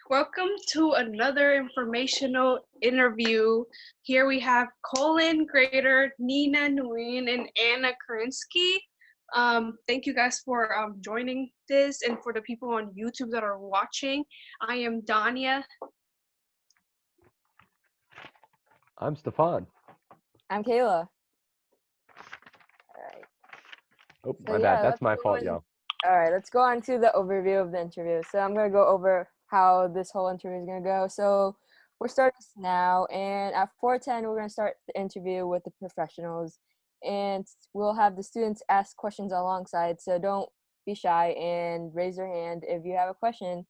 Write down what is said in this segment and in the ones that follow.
Welcome to another informational interview. Here we have Colin Crader, Nina Nguyen, and Anna Kurnizki. Thank you guys for joining this, and for the people on YouTube that are watching. I am Danya. I'm Stefan. I'm Kayla. Oh, my bad. That's my fault, y'all. All right, let's go on to the overview of the interview. So I'm going to go over how this whole interview is going to go. So we're starting this now, and at 4:10, we're going to start the interview with the professionals, and we'll have the students ask questions alongside. So don't be shy and raise your hand if you have a question.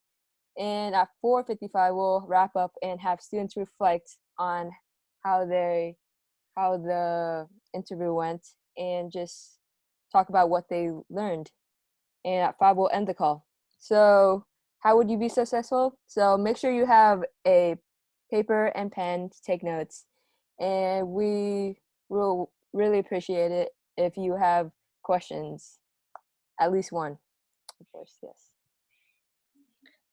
And at 4:55, we'll wrap up and have students reflect on how the interview went and just talk about what they learned. And at 5, we'll end the call. So how would you be successful? So make sure you have a paper and pen to take notes. And we will really appreciate it if you have questions. At least one, of course, yes.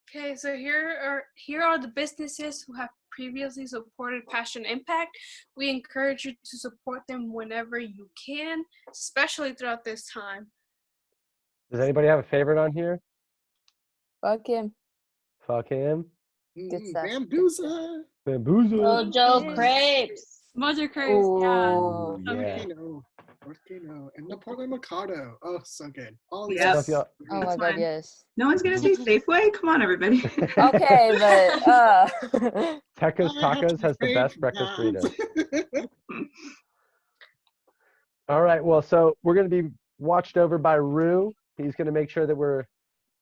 Okay, so here are the businesses who have previously supported Passion Impact. We encourage you to support them whenever you can, especially throughout this time. Does anybody have a favorite on here? Fuck him. Fuck him. Good stuff. Bambuza. Bamboozle. Mojo Crepes. Mojo Crepes, yeah. Ooh. Yeah. Volcano. And Napoleon Mikado. Oh, so good. All Yes. Stuff y'all- Oh my That's god, fine. yes. No one's gonna say Safeway. Come on, everybody. Okay, but Tecca's Tacos has the best breakfast burritos. All right, well, so we're going to be watched over by Rue. He's going to make sure that we're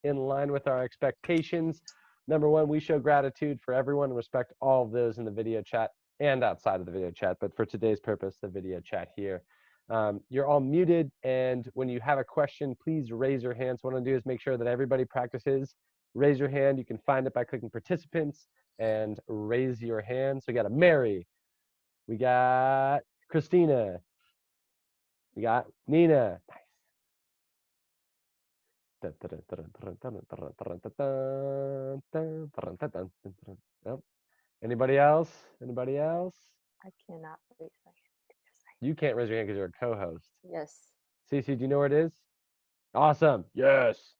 in line with our expectations. Number one, we show gratitude for everyone and respect all of those in the video chat and outside of the video chat, but for today's purpose, the video chat here. You're all muted, and when you have a question, please raise your hand. So what I'm going to do is make sure that everybody practices. Raise your hand. You can find it by clicking participants and raise your hand. So we got a Mary. We got Christina. We got Nina. Nice. Anybody else? Anybody else? I cannot raise my hand. You can't raise your hand because you're a co-host. Yes. Cece, do you know where it is? Awesome. Yes.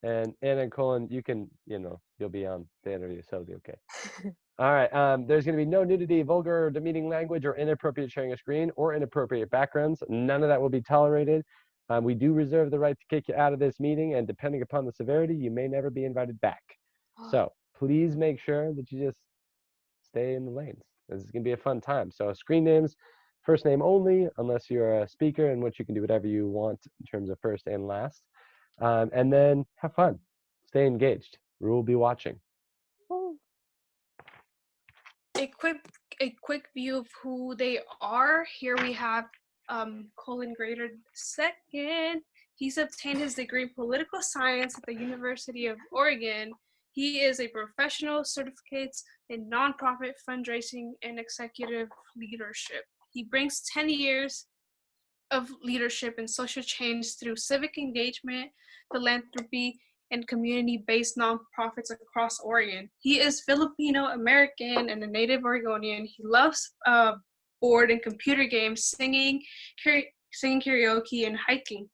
And Anna and Colin, you can, you'll be on the interview, so it'll be okay. All right. There's going to be no nudity, vulgar or demeaning language, or inappropriate sharing of screen, or inappropriate backgrounds. None of that will be tolerated. We do reserve the right to kick you out of this meeting, and depending upon the severity, you may never be invited back. So please make sure that you just stay in the lanes. This is going to be a fun time. So screen names, first name only, unless you're a speaker, in which you can do whatever you want in terms of first and last. And then have fun. Stay engaged. We'll be watching. A quick view of who they are. Here we have Colin Crader II. He's obtained his degree in political science at the University of Oregon. He is a professional certificate in nonprofit fundraising and executive leadership. He brings 10 years of leadership and social change through civic engagement, philanthropy, and community-based nonprofits across Oregon. He is Filipino-American and a native Oregonian. He loves board and computer games, singing karaoke, and hiking.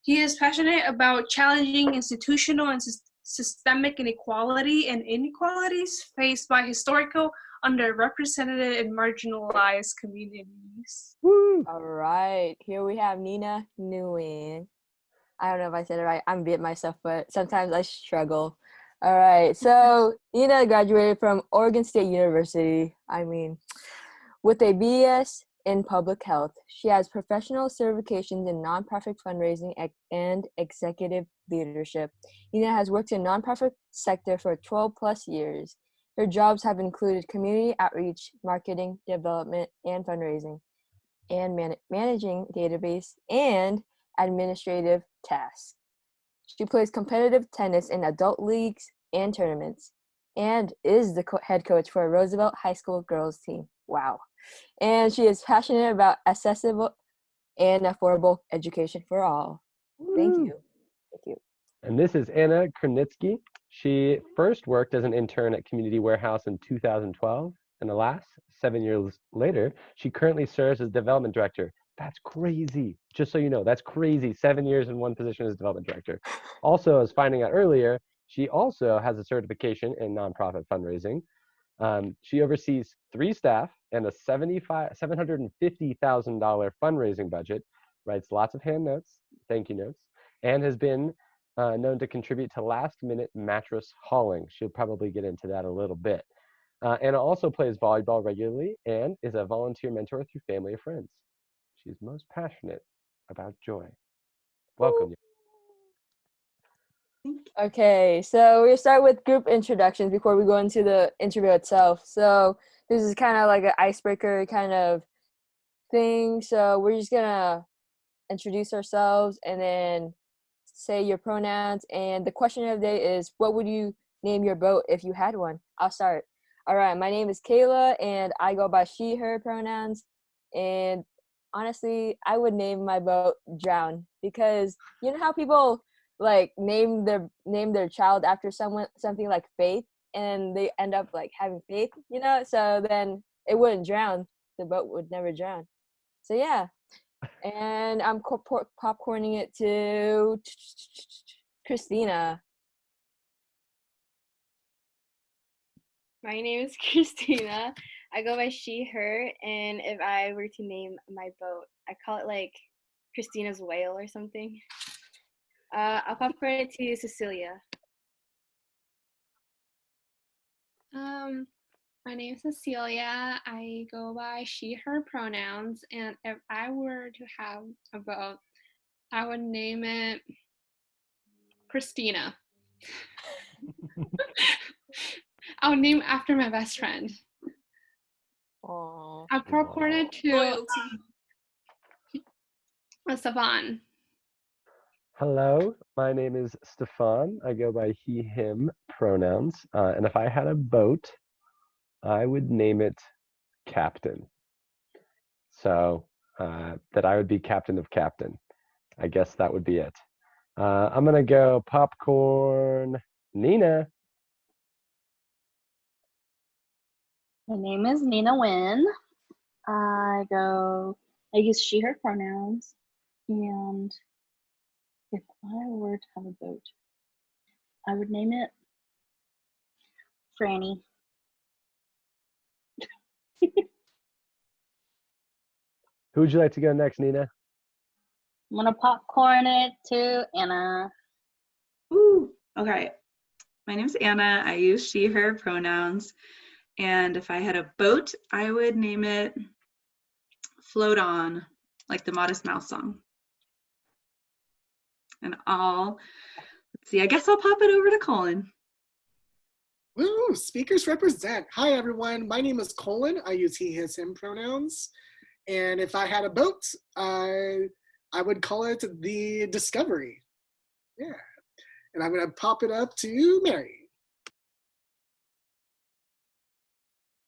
He is passionate about challenging institutional and systemic inequality and inequalities faced by historical, underrepresented, and marginalized communities. Woo! All right, here we have Nina Nguyen. I don't know if I said it right. I'm Viet myself, but sometimes I struggle. All right, so Nina graduated from Oregon State University. With a BS in public health. She has professional certifications in nonprofit fundraising and executive leadership. Nina has worked in nonprofit sector for 12 plus years. Her jobs have included community outreach, marketing, development, and fundraising, and managing database and administrative tasks. She plays competitive tennis in adult leagues and tournaments, and is the head coach for a Roosevelt High School girls team. Wow. And she is passionate about accessible and affordable education for all. Thank you. Thank you. And this is Anna Kurnizki. She first worked as an intern at Community Warehouse in 2012, and alas, 7 years later, she currently serves as development director. That's crazy. Just so you know, that's crazy. 7 years in one position as development director. Also, as finding out earlier, she also has a certification in nonprofit fundraising. She oversees 3 staff and a $750,000 fundraising budget, writes lots of hand notes, thank you notes, and has been known to contribute to last-minute mattress hauling. She'll probably get into that a little bit. Anna also plays volleyball regularly and is a volunteer mentor through family and friends. She's most passionate about joy. Welcome. Okay, so we'll start with group introductions before we go into the interview itself. So this is kind of like an icebreaker kind of thing. So we're just gonna introduce ourselves and then say your pronouns. And the question of the day is, what would you name your boat if you had one? I'll start. All right, my name is Kayla, and I go by she, her pronouns. And honestly, I would name my boat Drown, because you know how people like name their child after something like faith, and they end up like having faith, you know? So then it wouldn't drown. The boat would never drown. So yeah. And I'm popcorning it to Christina. My name is Christina. I go by she, her, and if I were to name my boat, I call it like Christina's whale or something. I'll popcorn it to Cecilia. My name is Cecilia. I go by she, her pronouns, and if I were to have a boat, I would name it Christina. I would name it after my best friend. Aww. I'll popcorn it to Loyalty. Stefan. Hello, my name is Stefan. I go by he, him pronouns. And if I had a boat, I would name it Captain. So that I would be captain of Captain. I guess that would be it. I'm going to go popcorn. Nina. My name is Nina Nguyen. I use she, her pronouns. And if I were to have a boat, I would name it Franny. Who would you like to go next, Nina? I'm gonna popcorn it to Anna. Ooh, okay. My name's Anna. I use she, her pronouns. And if I had a boat, I would name it Float On, like the Modest Mouse song. And let's see, I guess I'll pop it over to Colin. Woo, speakers represent. Hi, everyone. My name is Colin. I use he, his, him pronouns. And if I had a boat, I would call it the Discovery. Yeah. And I'm going to pop it up to Mary.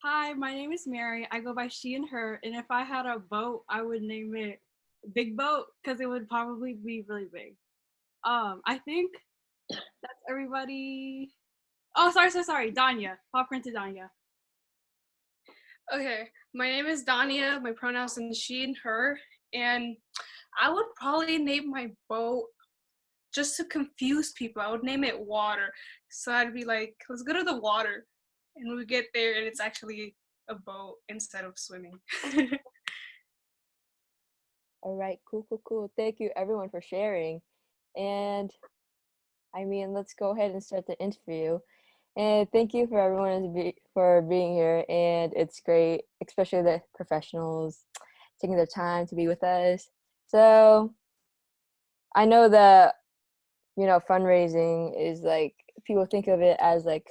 Hi, my name is Mary. I go by she and her, and if I had a boat, I would name it Big Boat because it would probably be really big. I think that's everybody. Oh, sorry, Danya. Popcorn to Danya. Okay, my name is Dania. My pronouns are she and her, and I would probably name my boat just to confuse people. I would name it Water. So I'd be like, let's go to the water. And we get there and it's actually a boat instead of swimming. All right, cool. Thank you everyone for sharing. And I mean, let's go ahead and start the interview. And thank you for everyone for being here. And it's great, especially the professionals taking their time to be with us. So I know that, you know, fundraising is like, people think of it as like,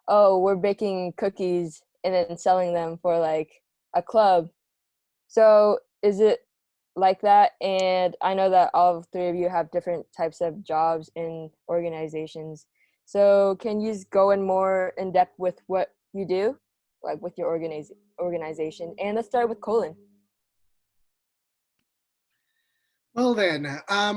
oh, we're baking cookies and then selling them for like a club. So is it like that? And I know that all 3 of you have different types of jobs in organizations. So can you just go in more in depth with what you do, like with your organization? And let's start with Colin. Well then,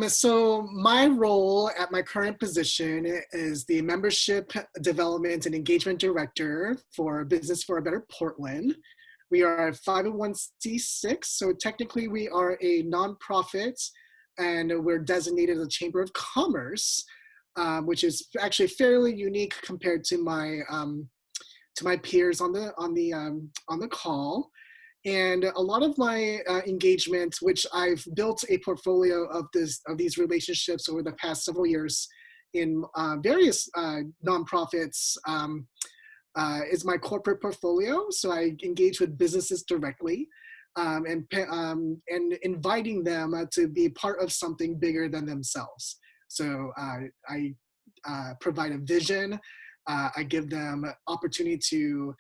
so my role at my current position is the Membership Development and Engagement Director for Business for a Better Portland. We are a 501c6, so technically we are a nonprofit, and we're designated a Chamber of Commerce, which is actually fairly unique compared to my peers on the call. And a lot of my engagement, which I've built a portfolio of these relationships over the past several years in various nonprofits, is my corporate portfolio. So I engage with businesses directly, and inviting them to be part of something bigger than themselves. So I provide a vision. I give them opportunity to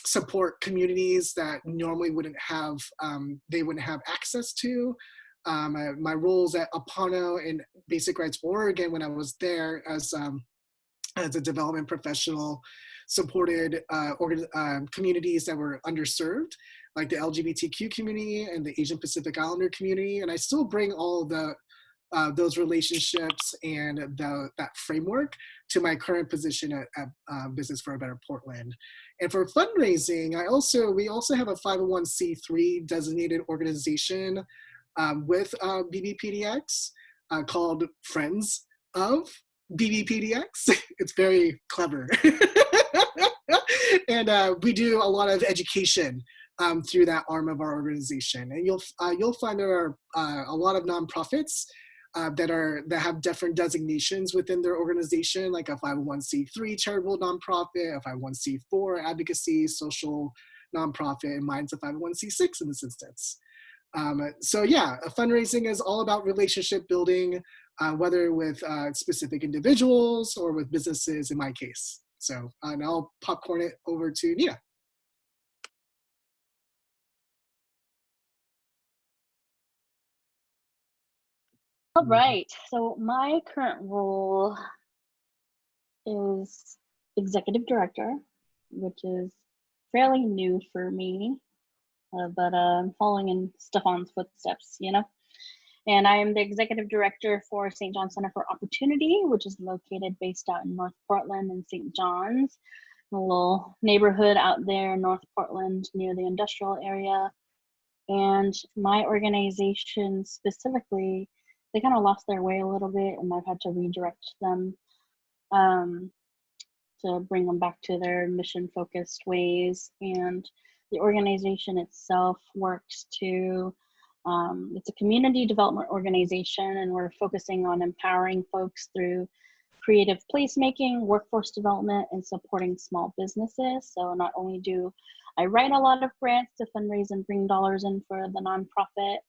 support communities that normally they wouldn't have access to. My roles at Apano in Basic Rights Oregon, when I was there as a development professional, supported communities that were underserved, like the LGBTQ community and the Asian Pacific Islander community. And I still bring all of those relationships and that framework to my current position at Business for a Better Portland. And for fundraising, we also have a 501c3 designated organization with BBPDX called Friends of BBPDX. It's very clever. And we do a lot of education through that arm of our organization. And you'll find there are a lot of nonprofits that have different designations within their organization, like a 501c3 charitable nonprofit, a 501c4 advocacy social nonprofit, and mine's a 501c6 in this instance. So yeah, fundraising is all about relationship building, whether with specific individuals or with businesses in my case. So and I'll popcorn it over to Nina. All right, so my current role is executive director, which is fairly new for me, but I'm following in Stefan's footsteps, you know? And I am the executive director for St. John's Center for Opportunity, which is located based out in North Portland and St. John's, a little neighborhood out there in North Portland near the industrial area. And my organization specifically, they kind of lost their way a little bit, and I've had to redirect them to bring them back to their mission-focused ways. And the organization itself works to, it's a community development organization, and we're focusing on empowering folks through creative placemaking, workforce development, and supporting small businesses. So not only do I write a lot of grants to fundraise and bring dollars in for the nonprofit,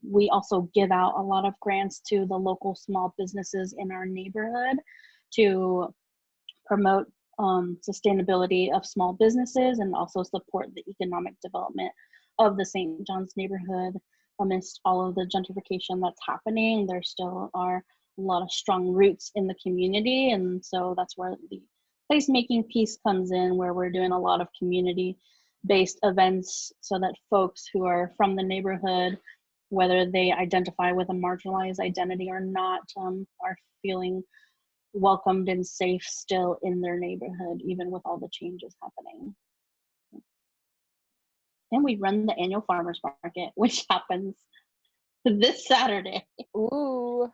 we also give out a lot of grants to the local small businesses in our neighborhood to promote sustainability of small businesses and also support the economic development of the St. John's neighborhood. Amidst all of the gentrification that's happening, there still are a lot of strong roots in the community, and so that's where the placemaking piece comes in, where we're doing a lot of community-based events so that folks who are from the neighborhood, whether they identify with a marginalized identity or not, are feeling welcomed and safe still in their neighborhood, even with all the changes happening. And we run the annual farmers market, which happens this Saturday. Ooh,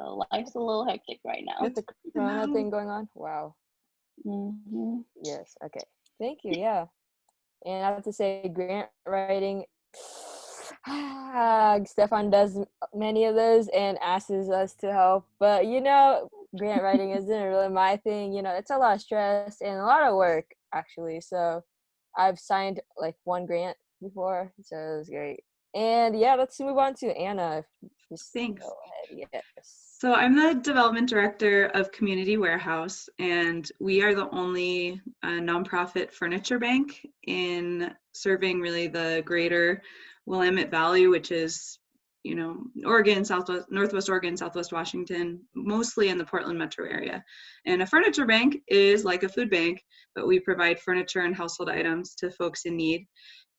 So life's a little hectic right now. with the Corona thing going on. Wow. Mm-hmm. Yes. Okay. Thank you. Yeah. And I have to say, grant writing. Stefan does many of those and asks us to help, but grant writing isn't really my thing. It's a lot of stress and a lot of work actually. So I've signed like one grant before, so it was great. And yeah, let's move on to Anna. Just Thanks. go ahead. Yes. So I'm the development director of Community Warehouse, and we are the only nonprofit furniture bank in serving really the greater Willamette Valley, which is, Oregon, Northwest Oregon, Southwest Washington, mostly in the Portland metro area. And a furniture bank is like a food bank, but we provide furniture and household items to folks in need.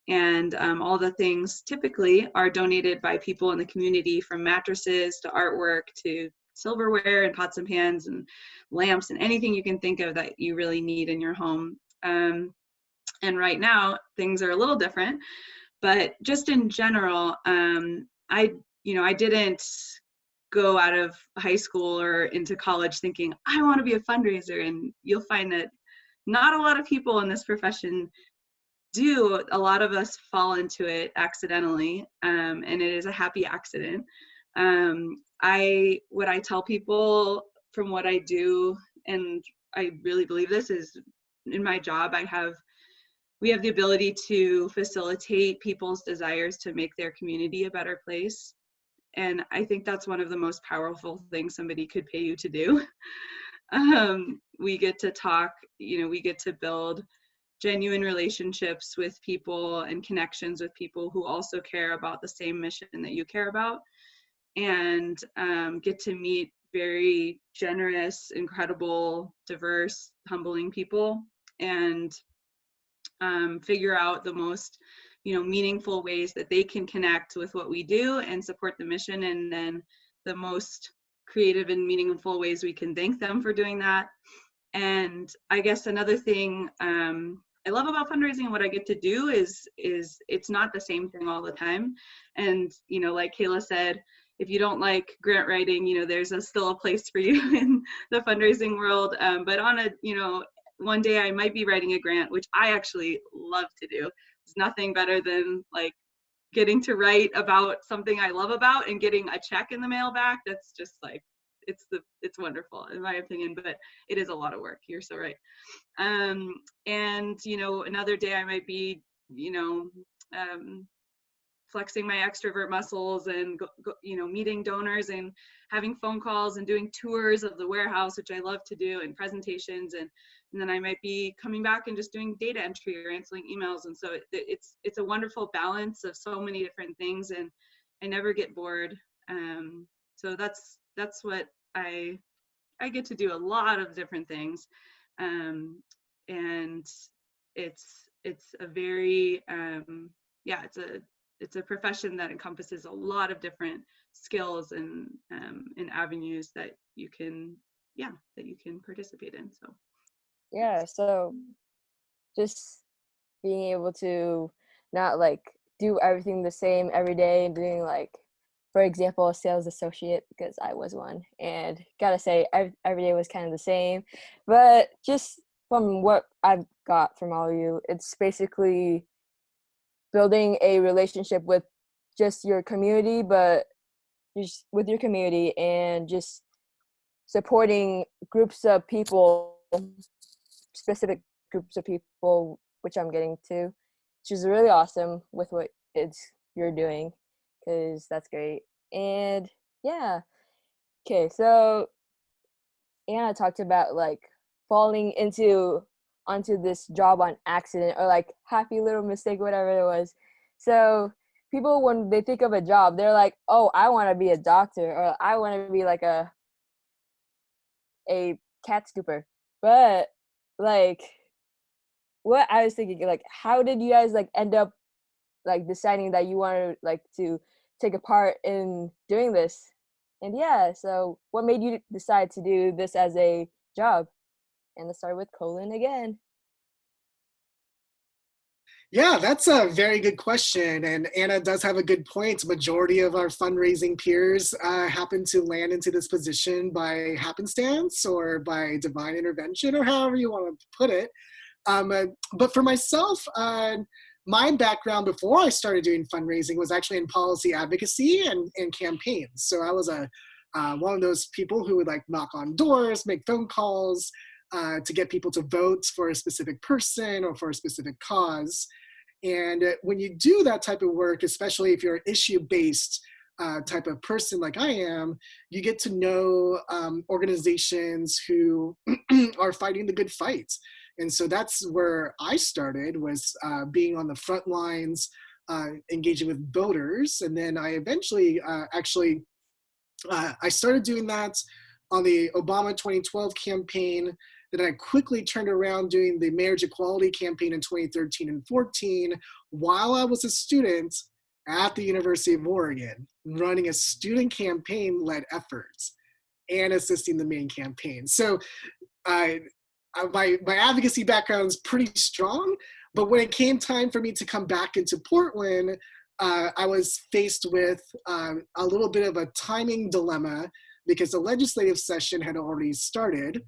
And all the things typically are donated by people in the community, from mattresses to artwork to silverware and pots and pans and lamps and anything you can think of that you really need in your home. And right now things are a little different, but just in general, I didn't go out of high school or into college thinking I want to be a fundraiser. And you'll find that not a lot of people in this profession do. A lot of us fall into it accidentally, and it is a happy accident. What I tell people from what I do, and I really believe this, is in my job we have the ability to facilitate people's desires to make their community a better place. And I think that's one of the most powerful things somebody could pay you to do. We get to talk, we get to build genuine relationships with people and connections with people who also care about the same mission that you care about, and get to meet very generous, incredible, diverse, humbling people, and figure out the most meaningful ways that they can connect with what we do and support the mission, and then the most creative and meaningful ways we can thank them for doing that. And I guess another thing I love about fundraising and what I get to do is it's not the same thing all the time. And like Kayla said, if you don't like grant writing, there's still a place for you in the fundraising world. But on one day I might be writing a grant, which I actually love to do. There's nothing better than like getting to write about something I love about and getting a check in the mail back. That's just like, it's wonderful in my opinion, but it is a lot of work. You're so right. And another day I might be, flexing my extrovert muscles and meeting donors and having phone calls and doing tours of the warehouse, which I love to do, and presentations, and then I might be coming back and just doing data entry or answering emails. And so it's a wonderful balance of so many different things, and I never get bored. So that's what I get to do, a lot of different things, and it's a very it's a profession that encompasses a lot of different skills and avenues that you can participate in. So Yeah, so just being able to not like do everything the same every day and doing like, for example, a sales associate, because I was one, and gotta say every day was kind of the same. But just from what I've got from all of you, it's basically building a relationship with just your community, but just with your community, and just supporting groups of people, specific groups of people, which I'm getting to, which is really awesome with what you're doing, because that's great. And yeah, okay, so Anna talked about like falling onto this job on accident, or like happy little mistake, whatever it was. So people, when they think of a job, they're like, oh, I want to be a doctor, or I want to be like a cat scooper. But like, what I was thinking, like, how did you guys like end up like deciding that you wanted like to take a part in doing this? And yeah, so what made you decide to do this as a job? And let's start with Colin again. Yeah, that's a very good question. And Anna does have a good point. Majority of our fundraising peers happen to land into this position by happenstance or by divine intervention, or however you want to put it. But for myself, my background before I started doing fundraising was actually in policy advocacy and campaigns. So I was one of those people who would like knock on doors, make phone calls to get people to vote for a specific person or for a specific cause. And when you do that type of work, especially if you're an issue-based type of person like I am, you get to know organizations who are fighting the good fight. And so that's where I started, was being on the front lines, engaging with voters. And then I eventually I started doing that on the Obama 2012 campaign. Then I quickly turned around doing the marriage equality campaign in 2013 and 14 while I was a student at the University of Oregon, running a student campaign-led efforts and assisting the main campaign. So my advocacy background is pretty strong, but when it came time for me to come back into Portland, I was faced with a little bit of a timing dilemma because the legislative session had already started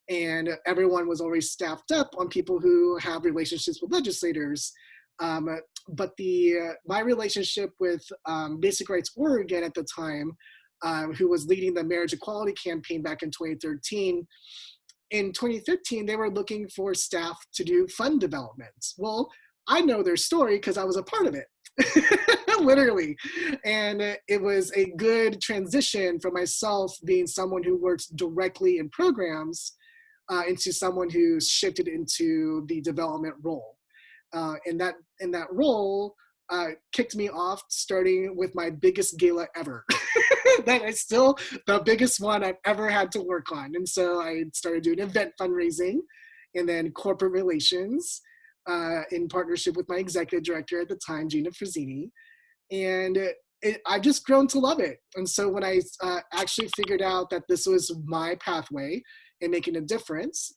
and everyone was already staffed up on people who have relationships with legislators. But my relationship with Basic Rights Oregon at the time, who was leading the marriage equality campaign back in 2013, in 2015, they were looking for staff to do fund development. Well, I know their story because I was a part of it, literally. And it was a good transition for myself being someone who works directly in programs into someone who's shifted into the development role. And that role kicked me off starting with my biggest gala ever. That is still the biggest one I've ever had to work on. And so I started doing event fundraising and then corporate relations in partnership with my executive director at the time, Gina Frazzini. And I've just grown to love it. And so when I actually figured out that this was my pathway in making a difference,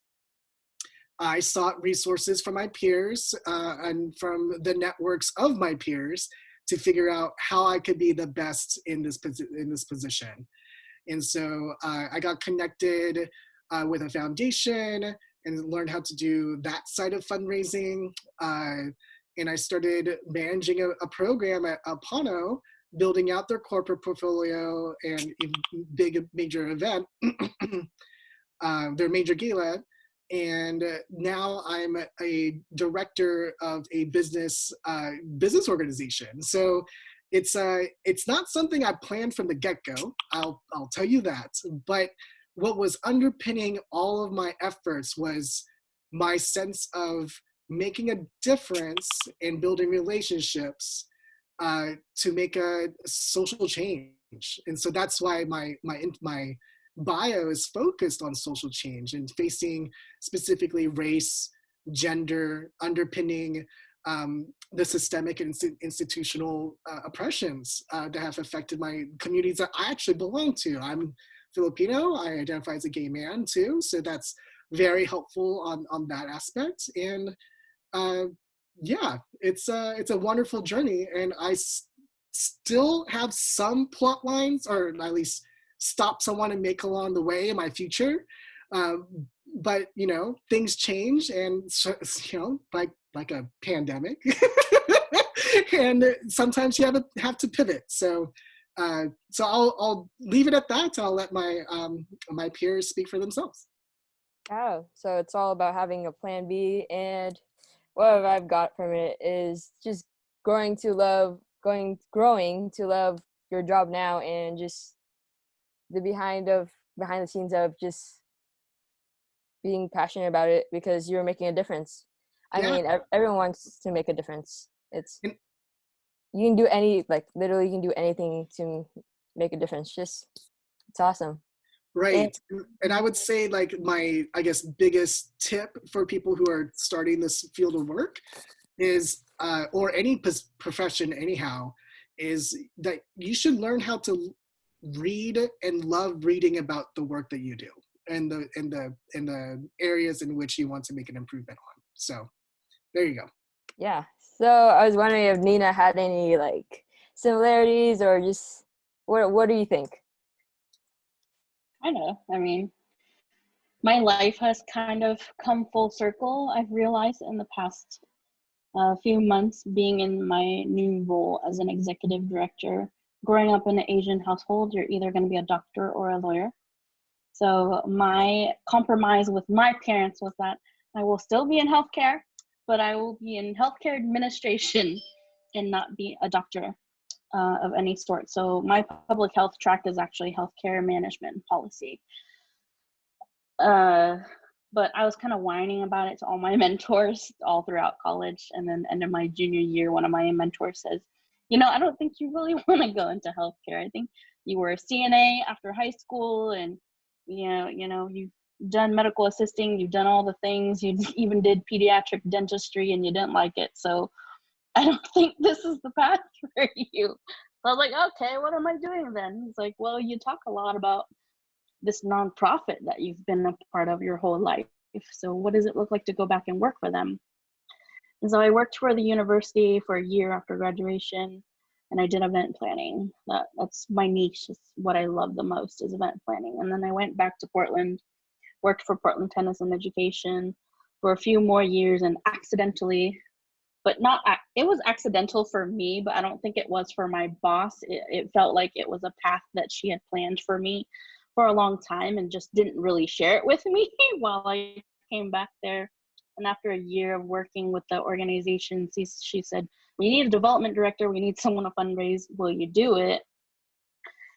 I sought resources from my peers and from the networks of my peers to figure out how I could be the best in this position. And so I got connected with a foundation and learned how to do that side of fundraising. And I started managing a program at Apano, building out their corporate portfolio and a major event, their major gala. And now I'm a director of a business organization. So it's not something I planned from the get-go. I'll tell you that. But what was underpinning all of my efforts was my sense of making a difference and building relationships to make a social change. And so that's why my bio is focused on social change and facing specifically race, gender, underpinning the systemic and institutional oppressions that have affected my communities that I actually belong to. I'm Filipino, I identify as a gay man too, so that's very helpful on that aspect. And yeah, it's a wonderful journey, and I still have some plot lines, or at least stops I want to make along the way in my future. But you know, things change, and you know, like a pandemic, and sometimes you have to pivot. So I'll leave it at that. I'll let my peers speak for themselves. Oh, so it's all about having a plan B, and what I've got from it is just growing to love your job now, and just the behind the scenes of just being passionate about it because you're making a difference. I mean, everyone wants to make a difference. You can do literally you can do anything to make a difference. It's awesome. Right. And I would say like my, I guess, biggest tip for people who are starting this field of work is, or any profession anyhow, is that you should learn how to read and love reading about the work that you do and the areas in which you want to make an improvement on. So there you go. Yeah. So I was wondering if Nina had any like similarities, or just what do you think? I know. I mean, my life has kind of come full circle. I've realized in the past few months being in my new role as an executive director. Growing up in an Asian household, you're either going to be a doctor or a lawyer. So my compromise with my parents was that I will still be in healthcare, but I will be in healthcare administration and not be a doctor of any sort. So my public health track is actually healthcare management and policy. But I was kind of whining about it to all my mentors all throughout college. And then end of my junior year, one of my mentors says, you know, I don't think you really want to go into healthcare. I think you were a CNA after high school, and you done medical assisting, you've done all the things, you even did pediatric dentistry and you didn't like it. So I don't think this is the path for you. So I was like, okay, what am I doing then? He's like, well, you talk a lot about this nonprofit that you've been a part of your whole life. So what does it look like to go back and work for them? And so I worked for the university for a year after graduation, and I did event planning. That's my niche. It's what I love the most is event planning. And then I went back to Portland, worked for Portland Tennis and Education for a few more years, and accidentally, but not, it was accidental for me, but I don't think it was for my boss. It felt like it was a path that she had planned for me for a long time and just didn't really share it with me while I came back there. And after a year of working with the organization, she said, we need a development director. We need someone to fundraise. Will you do it?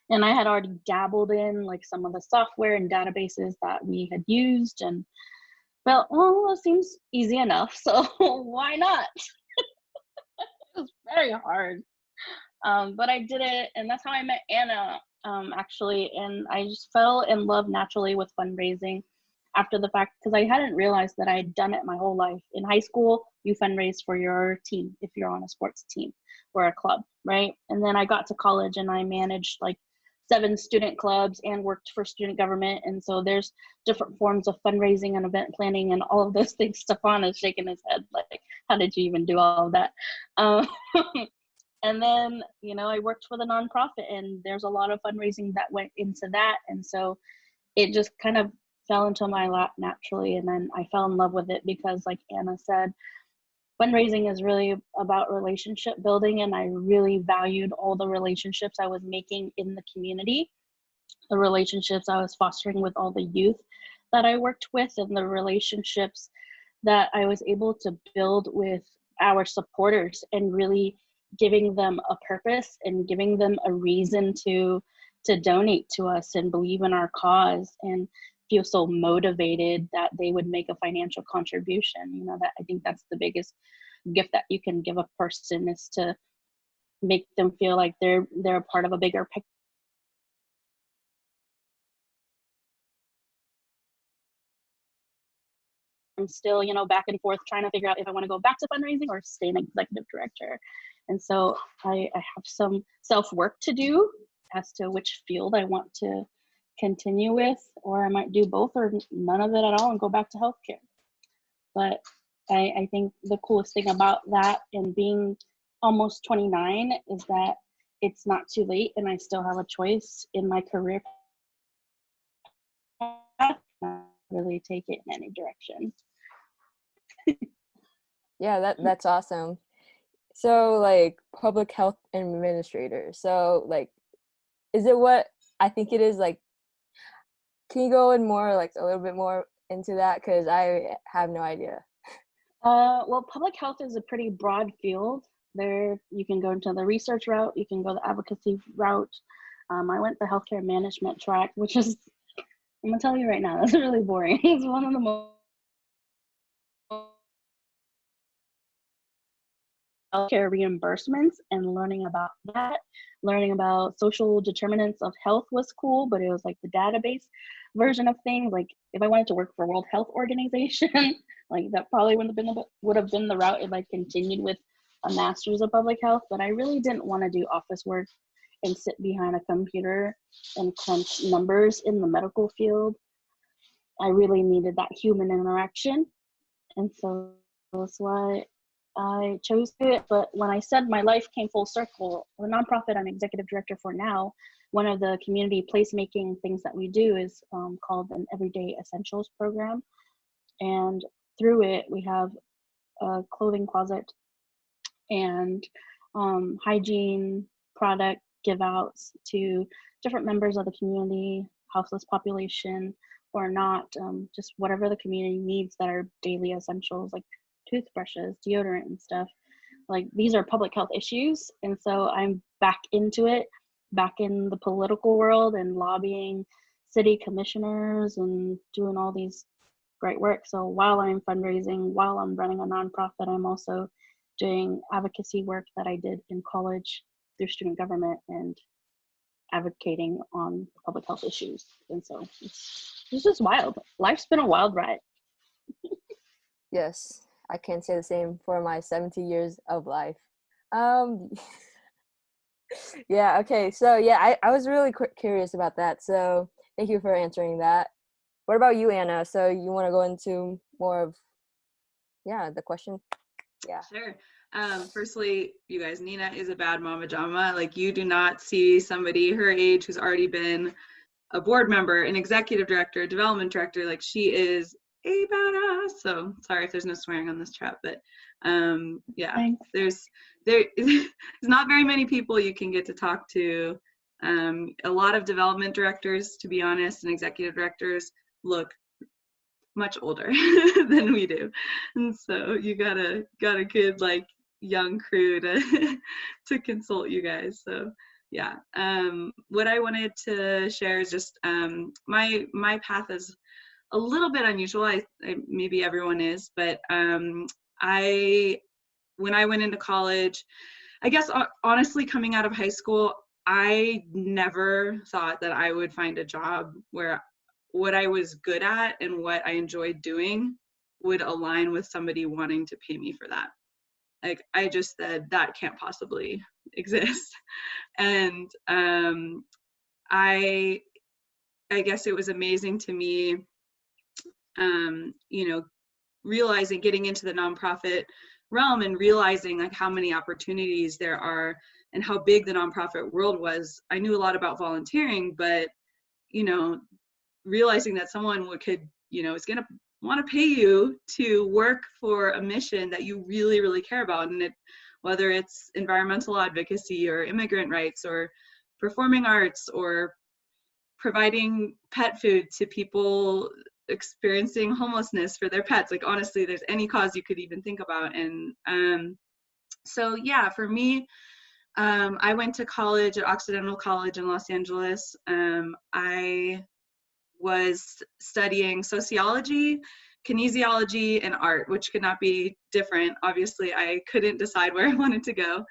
And I had already dabbled in like some of the software and databases that we had used, and felt, well, it seems easy enough. So why not? It was very hard. But I did it, and that's how I met Anna, actually. And I just fell in love naturally with fundraising after the fact, because I hadn't realized that I had done it my whole life. In high school, you fundraise for your team if you're on a sports team or a club, right? And then I got to college and I managed like 7 student clubs and worked for student government. And so there's different forms of fundraising and event planning and all of those things. Stefan is shaking his head like, how did you even do all of that? And then, you know, I worked for the nonprofit, and there's a lot of fundraising that went into that. And so it just kind of fell into my lap naturally. And then I fell in love with it because, like Anna said, fundraising is really about relationship building. And I really valued all the relationships I was making in the community, the relationships I was fostering with all the youth that I worked with, and the relationships that I was able to build with our supporters, and really giving them a purpose and giving them a reason to donate to us and believe in our cause and feel so motivated that they would make a financial contribution. You know, that I think that's the biggest gift that you can give a person, is to make them feel like they're a part of a bigger picture. I'm still, you know, back and forth trying to figure out if I want to go back to fundraising or stay an executive director. And so I have some self-work to do as to which field I want to continue with, or I might do both or none of it at all and go back to healthcare. But I think the coolest thing about that and being almost 29 is that it's not too late, and I still have a choice in my career path. Really take it in any direction. Yeah, that's awesome. So like public health administrator. So like, is it what I think it is? Like, can you go in more, like a little bit more into that? Because I have no idea. Well, public health is a pretty broad field. There, you can go into the research route, you can go the advocacy route. I went the healthcare management track, which is, I'm gonna tell you right now, that's really boring. It's one of the most healthcare reimbursements, and learning about that, learning about social determinants of health was cool, but it was like the database version of things. Like if I wanted to work for World Health Organization, like that probably would have been the route if I continued with a master's of public health. But I really didn't want to do office work and sit behind a computer and crunch numbers in the medical field. I really needed that human interaction, and so that's why I chose it. But when I said my life came full circle, the nonprofit I'm executive director for now, one of the community placemaking things that we do is called an Everyday Essentials program. And through it, we have a clothing closet and hygiene product give outs to different members of the community, houseless population, or not, just whatever the community needs that are daily essentials, like toothbrushes, deodorant, and stuff. Like these are public health issues, and so I'm back into it, back in the political world and lobbying city commissioners and doing all these great work. So while I'm fundraising, while I'm running a nonprofit, I'm also doing advocacy work that I did in college through student government and advocating on public health issues. And so it's it's just wild. Life's been a wild ride. Yes, I can say the same for my 70 years of life. Um, yeah, okay. So, yeah, I was really curious about that. So, thank you for answering that. What about you, Anna? So, you want to go into more of, the question? Yeah. Sure. Firstly, you guys, Nina is a bad mama jama. Like, you do not see somebody her age who's already been a board member, an executive director, a development director. Like, she is a badass. So sorry if there's no swearing on this chat, but yeah, Thanks. there's not very many people you can get to talk to. A lot of development directors, to be honest, and executive directors look much older than we do, and so you got a good like young crew to to consult you guys. So yeah, what I wanted to share is just my path is a little bit unusual. I maybe everyone is, but when I went into college, I guess honestly, coming out of high school, I never thought that I would find a job where what I was good at and what I enjoyed doing would align with somebody wanting to pay me for that. Like, I just said that can't possibly exist. And I guess it was amazing to me, you know, realizing, getting into the nonprofit realm and realizing like how many opportunities there are and how big the nonprofit world was. I knew a lot about volunteering, but, you know, realizing that someone could, you know, is going to want to pay you to work for a mission that you really, really care about. And whether it's environmental advocacy or immigrant rights or performing arts or providing pet food to people experiencing homelessness for their pets, like honestly, there's any cause you could even think about. And so yeah, for me, I went to college at Occidental College in Los Angeles. I was studying sociology, kinesiology, and art, which could not be different. Obviously, I couldn't decide where I wanted to go.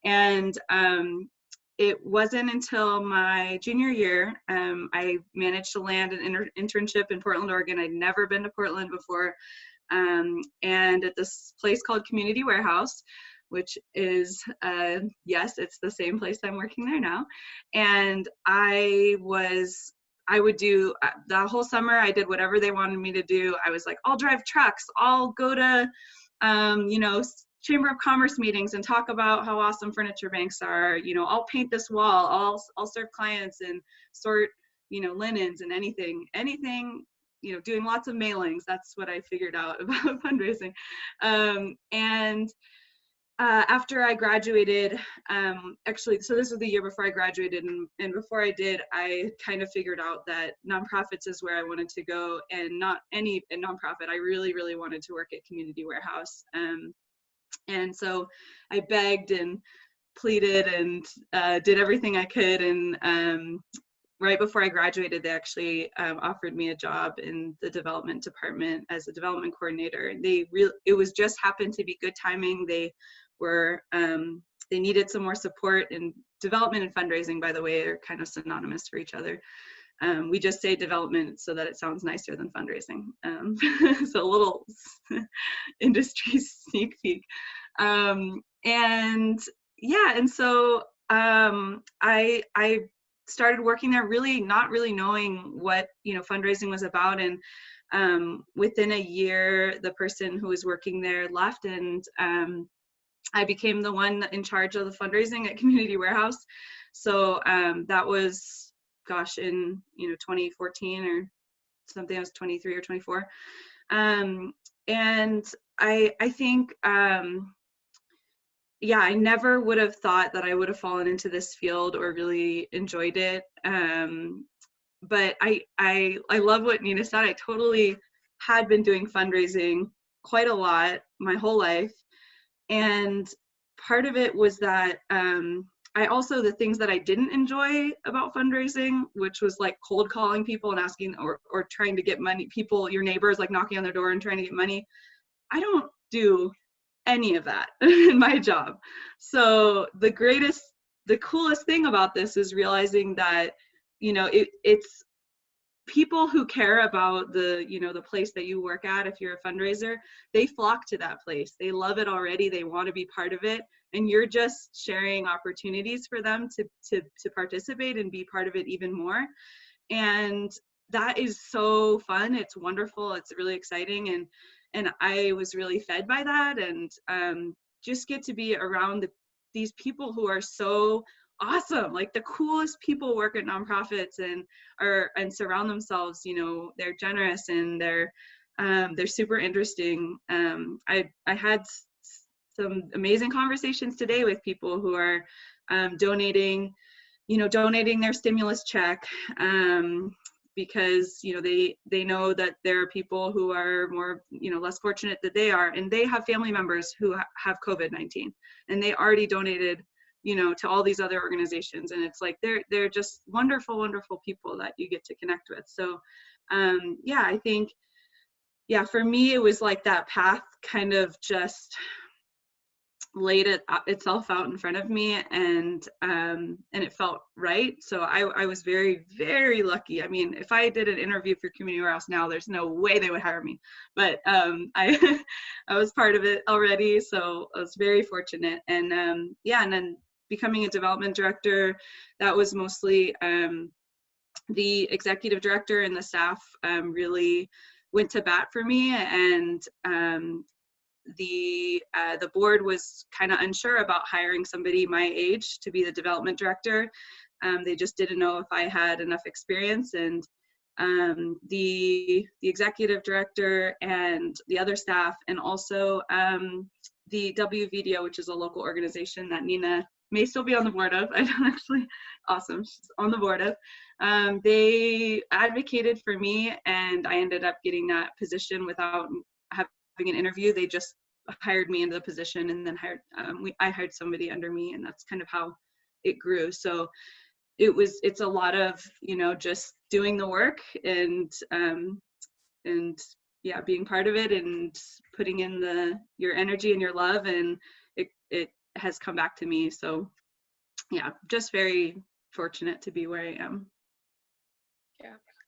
And it wasn't until my junior year, I managed to land an internship in Portland, Oregon. I'd never been to Portland before. And at this place called Community Warehouse, which is, yes, it's the same place I'm working there now. And I would do the whole summer. I did whatever they wanted me to do. I was like, I'll drive trucks. I'll go to, you know, Chamber of Commerce meetings and talk about how awesome furniture banks are. You know, I'll paint this wall. I'll serve clients and sort, you know, linens and anything, you know, doing lots of mailings. That's what I figured out about fundraising. And after I graduated, actually, so this was the year before I graduated, and before I did, I kind of figured out that nonprofits is where I wanted to go, and not any nonprofit. I really, really wanted to work at Community Warehouse. And so I begged and pleaded and did everything I could. And right before I graduated, they actually offered me a job in the development department as a development coordinator. It was just happened to be good timing. They needed some more support, and development and fundraising, by the way, are kind of synonymous for each other. We just say development so that it sounds nicer than fundraising. So a little industry sneak peek. And yeah, and so I started working there, really not really knowing what, you know, fundraising was about. And within a year, the person who was working there left, and I became the one in charge of the fundraising at Community Warehouse. So that was, gosh, in, you know, 2014 or something. I was 23 or 24. And I think, yeah, I never would have thought that I would have fallen into this field or really enjoyed it. But I love what Nina said. I totally had been doing fundraising quite a lot my whole life. And part of it was that I also, the things that I didn't enjoy about fundraising, which was like cold calling people and asking or trying to get money, people, your neighbors, like knocking on their door and trying to get money. I don't do any of that in my job. So the coolest thing about this is realizing that, you know, it's people who care about the, the place that you work at, if you're a fundraiser, they flock to that place. They love it already. They want to be part of it. And you're just sharing opportunities for them to participate and be part of it even more. And that is so fun. It's wonderful. It's really exciting. And I was really fed by that, and just get to be around these people who are so awesome. Like the coolest people work at nonprofits and surround themselves, they're generous and they're super interesting. I had some amazing conversations today with people who are donating their stimulus check, because they know that there are people who are more less fortunate than they are, and they have family members who have COVID-19, and they already donated to all these other organizations, and it's like they're just wonderful people that you get to connect with. So I think for me it was like that path kind of just laid itself out in front of me, and it felt right. So I was very, very lucky. I mean, if I did an interview for Community Warehouse now, there's no way they would hire me, but I was part of it already, so I was very fortunate. And and then becoming a development director, that was mostly the executive director and the staff really went to bat for me, and the board was kind of unsure about hiring somebody my age to be the development director. They just didn't know if I had enough experience, and the executive director and the other staff, and also the WVDO, which is a local organization that Nina may still be on the board of. I don't actually, awesome, she's on the board of. They advocated for me, and I ended up getting that position without having an interview. They just hired me into the position, and then I hired somebody under me, and that's kind of how it grew. So it's a lot of just doing the work and being part of it and putting in your energy and your love, and it has come back to me. So just very fortunate to be where I am.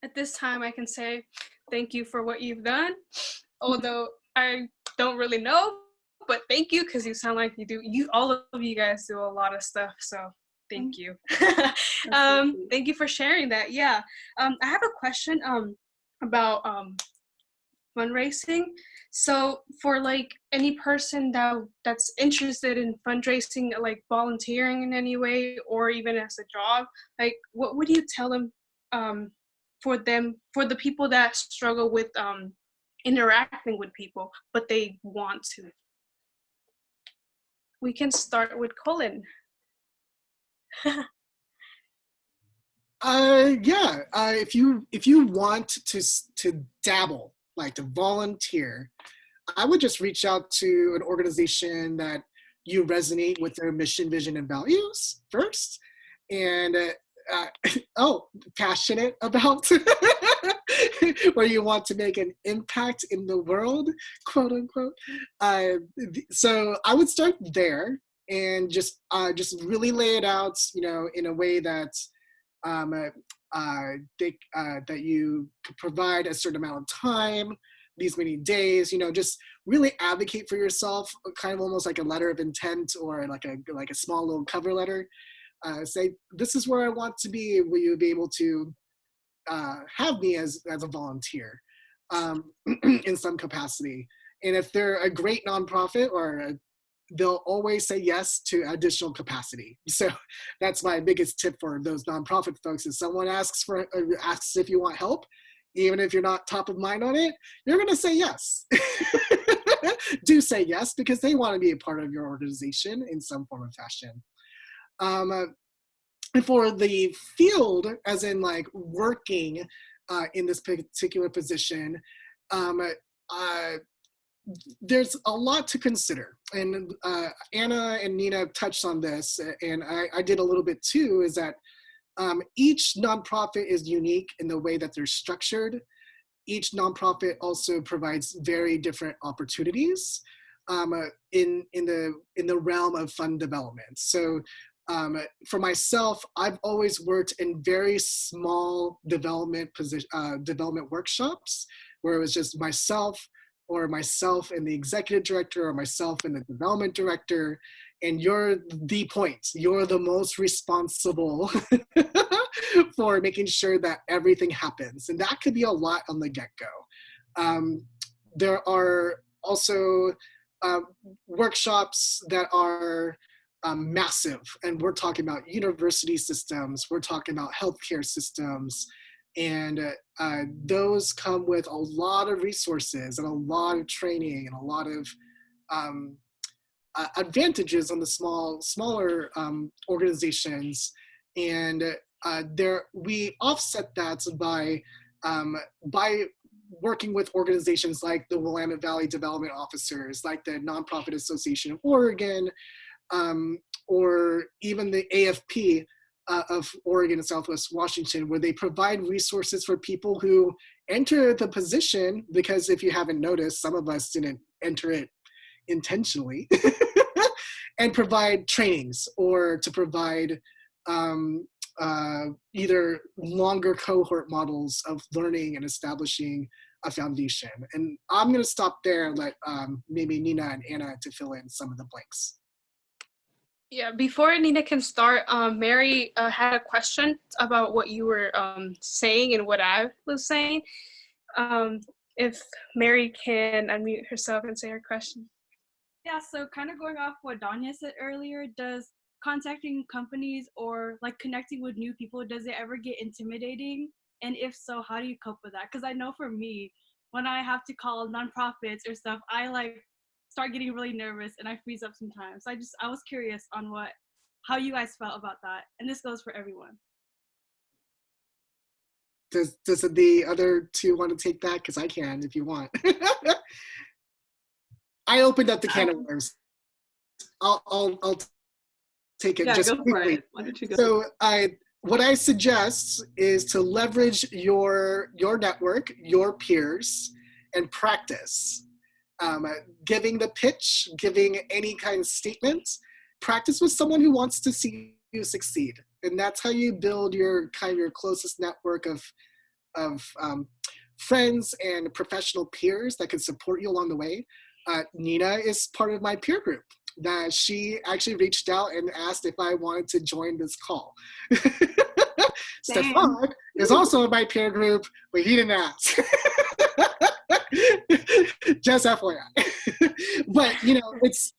At this time I can say thank you for what you've done, although I don't really know, but thank you, because you sound like all of you guys do a lot of stuff, so thank you. Thank you for sharing that. I have a question about fundraising. So for like any person that's interested in fundraising, like volunteering in any way or even as a job, like what would you tell them for the people that struggle with interacting with people but they want to? We can start with Colin. If you want to dabble, like to volunteer, I would just reach out to an organization that you resonate with their mission, vision, and values first, and passionate about where you want to make an impact in the world, quote unquote. So I would start there and just really lay it out, in a way that that you could provide a certain amount of time, these many days, just really advocate for yourself, kind of almost like a letter of intent or like a small little cover letter. Say, this is where I want to be. Will you be able to have me as a volunteer in some capacity? And if they're a great nonprofit, they'll always say yes to additional capacity. So that's my biggest tip for those nonprofit folks: is someone asks if you want help, even if you're not top of mind on it, you're going to say yes. Do say yes, because they want to be a part of your organization in some form or fashion. And for the field, as in like working in this particular position, there's a lot to consider. And Anna and Nina touched on this, and I did a little bit too, is that each nonprofit is unique in the way that they're structured. Each nonprofit also provides very different opportunities in the realm of fund development. So For myself, I've always worked in very small development workshops where it was just myself and the executive director, or myself and the development director, and you're the point. You're the most responsible for making sure that everything happens. And that could be a lot on the get-go. There are also workshops that are massive, and we're talking about university systems, we're talking about healthcare systems, and those come with a lot of resources and a lot of training and a lot of advantages on the smaller organizations. And we offset that by working with organizations like the Willamette Valley Development Officers, like the Nonprofit Association of Oregon, or even the AFP of Oregon and Southwest Washington, where they provide resources for people who enter the position, because if you haven't noticed, some of us didn't enter it intentionally, and provide trainings, or to provide either longer cohort models of learning and establishing a foundation. And I'm going to stop there and let maybe Nina and Anna to fill in some of the blanks. Yeah, before Nina can start, Mary had a question about what you were saying and what I was saying. If Mary can unmute herself and say her question. Yeah, so kind of going off what Danya said earlier, does contacting companies or like connecting with new people, does it ever get intimidating? And if so, how do you cope with that? Because I know for me, when I have to call nonprofits or stuff, I like start getting really nervous and I freeze up sometimes. So I was curious on how you guys felt about that. And this goes for everyone. Does the other two want to take that? Because I can if you want. I opened up the can of worms. I'll take it just go quickly. For it. Why don't you go? So what I suggest is to leverage your network, your peers, and practice. Giving the pitch, giving any kind of statement, practice with someone who wants to see you succeed. And that's how you build your closest network of friends and professional peers that can support you along the way. Nina is part of my peer group. That she actually reached out and asked if I wanted to join this call. Stefan is also in my peer group, but he didn't ask. Just FYI. But it's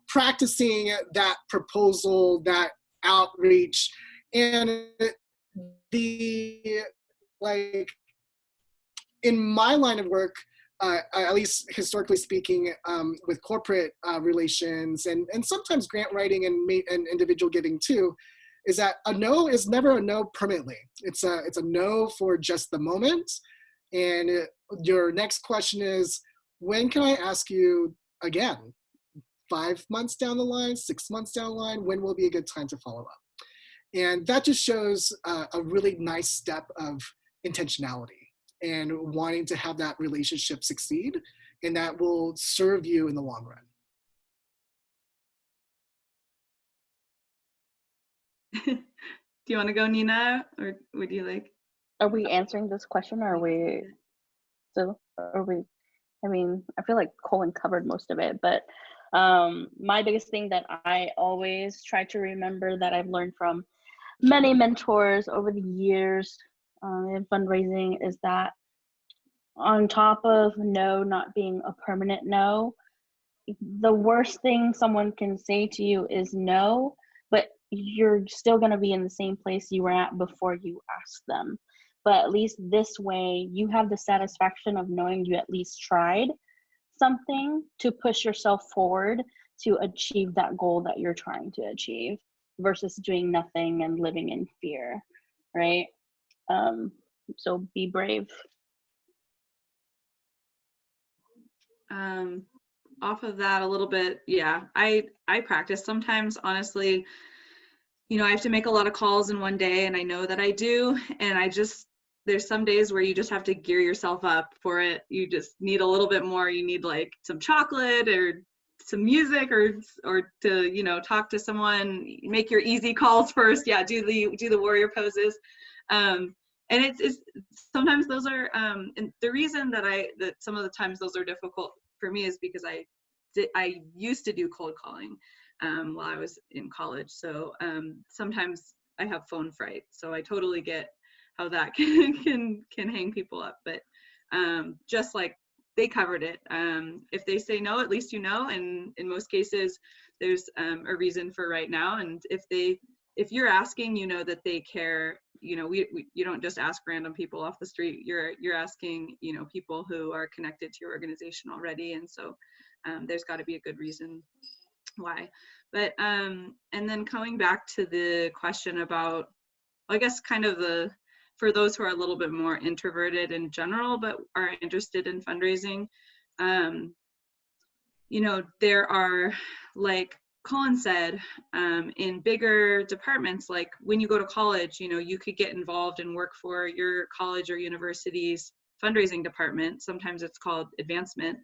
practicing that proposal, that outreach, and in my line of work, at least historically speaking, with corporate relations and sometimes grant writing and individual giving too, is that a no is never a no permanently. It's a no for just the moment. And your next question is, when can I ask you again? 5 months down the line, 6 months down the line, when will be a good time to follow up? And that just shows a really nice step of intentionality and wanting to have that relationship succeed, and that will serve you in the long run. Do you want to go, Nina, or would you like? Are we answering this question, or I mean, I feel like Colin covered most of it, but my biggest thing that I always try to remember that I've learned from many mentors over the years in fundraising is that on top of no not being a permanent no, the worst thing someone can say to you is no, but you're still going to be in the same place you were at before you asked them. But at least this way, you have the satisfaction of knowing you at least tried something to push yourself forward to achieve that goal that you're trying to achieve versus doing nothing and living in fear, right? So be brave. Off of that a little bit, yeah, I practice sometimes, honestly. I have to make a lot of calls in one day, and I know that I do, and there's some days where you just have to gear yourself up for it. You just need a little bit more. You need like some chocolate or some music or to, you know, talk to someone, make your easy calls first. Yeah, do the warrior poses. And it's sometimes those are and the reason that some of the times those are difficult for me is because I used to do cold calling while I was in college. So sometimes I have phone fright. So I totally get how that can hang people up. But just like they covered it. If they say no, at least you know. And in most cases, there's a reason for right now. And if you're asking, you know that they care. You know, you don't just ask random people off the street. You're asking, you know, people who are connected to your organization already. And so there's got to be a good reason why. But and then coming back to the question about, I guess, kind of for those who are a little bit more introverted in general, but are interested in fundraising, you know, there are, like Colin said, in bigger departments, like when you go to college, you know, you could get involved and work for your college or university's fundraising department. Sometimes it's called advancement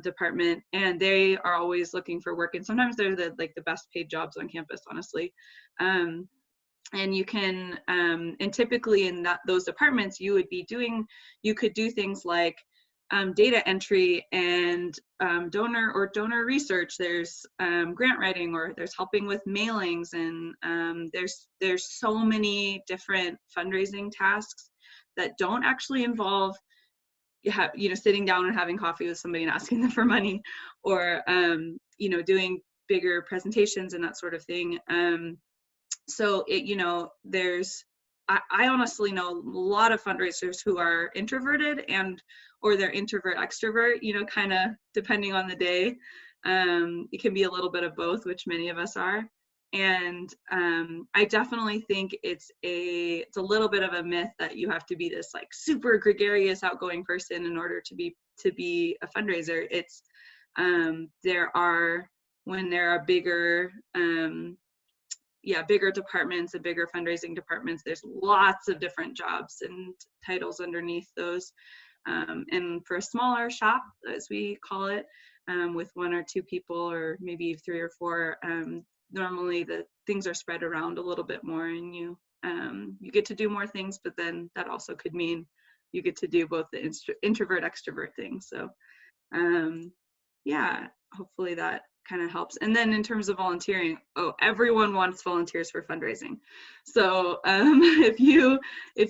department, and they are always looking for work. And sometimes they're the best paid jobs on campus, honestly. And you can, and typically in those departments, you could do things like data entry and donor research. There's grant writing, or there's helping with mailings, and there's so many different fundraising tasks that don't actually involve sitting down and having coffee with somebody and asking them for money, or you know, doing bigger presentations and that sort of thing. So I honestly know a lot of fundraisers who are introverted or they're introvert extrovert, you know, kind of depending on the day. It can be a little bit of both, which many of us are. And I definitely think it's a little bit of a myth that you have to be this like super gregarious, outgoing person in order to be a fundraiser. It's when there are bigger departments and bigger fundraising departments, there's lots of different jobs and titles underneath those. And for a smaller shop, as we call it, with 1 or 2 people, or maybe 3 or 4, normally the things are spread around a little bit more, and you get to do more things, but then that also could mean you get to do both the introvert extrovert thing. So yeah, hopefully that kind of helps. And then in terms of volunteering, everyone wants volunteers for fundraising. So if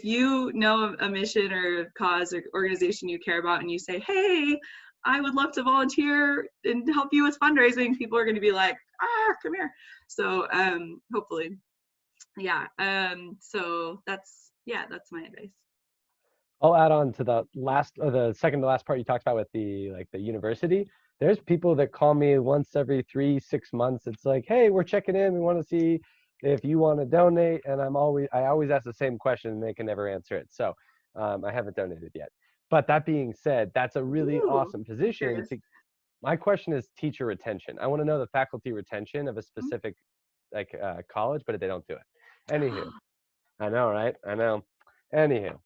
you know a mission or cause or organization you care about, and you say, hey, I would love to volunteer and help you with fundraising, people are going to be like, come here. So hopefully, yeah. So that's my advice. I'll add on to the second to last part you talked about with the university. There's people that call me once every 3-6 months. It's like, hey, we're checking in. We want to see if you want to donate. And I always ask the same question, and they can never answer it. So I haven't donated yet. But that being said, that's a really awesome position. My question is teacher retention. I want to know the faculty retention of a specific college, but they don't do it. Anywho, I know, right? I know. Anywho,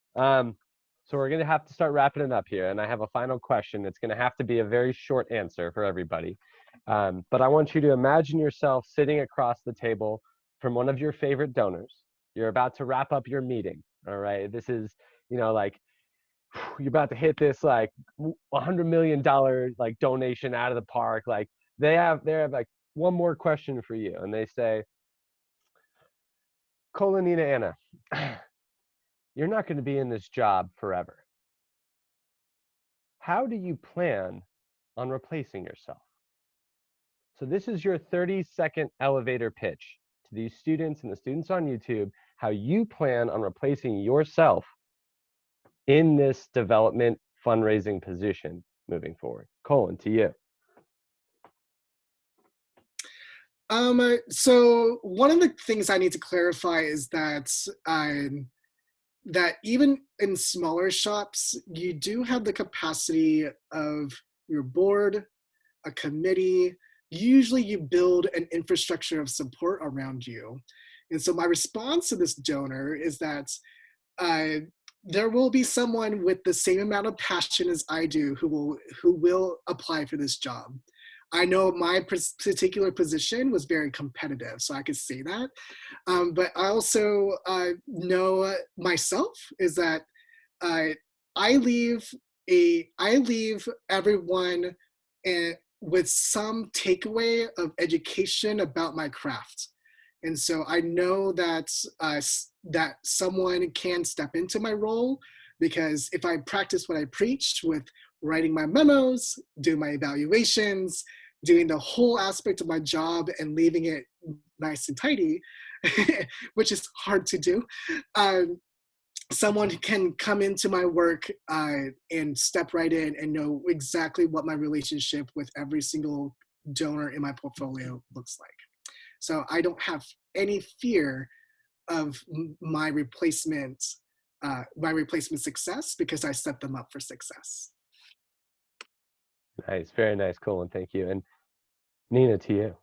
so we're going to have to start wrapping it up here. And I have a final question. It's going to have to be a very short answer for everybody. But I want you to imagine yourself sitting across the table from one of your favorite donors. You're about to wrap up your meeting. All right. This is, you know, like you're about to hit this like $100 million like donation out of the park. Like they have like one more question for you. And they say, Colin, Nina, Anna, you're not going to be in this job forever. How do you plan on replacing yourself? So this is your 30-second elevator pitch to these students and the students on YouTube, how you plan on replacing yourself in this development fundraising position moving forward. Colin, to you. So one of the things I need to clarify is that that even in smaller shops, you do have the capacity of your board, a committee. Usually you build an infrastructure of support around you. And so my response to this donor is that there will be someone with the same amount of passion as I do who will apply for this job. I know my particular position was very competitive, so I could say that. But I also know myself is that I leave everyone with some takeaway of education about my craft. And so I know that that someone can step into my role, because if I practice what I preach with writing my memos, doing my evaluations, doing the whole aspect of my job and leaving it nice and tidy, which is hard to do, someone can come into my work and step right in and know exactly what my relationship with every single donor in my portfolio looks like. So I don't have any fear of my replacement success, because I set them up for success. Nice, very nice, Colin. Thank you. And Nina, to you.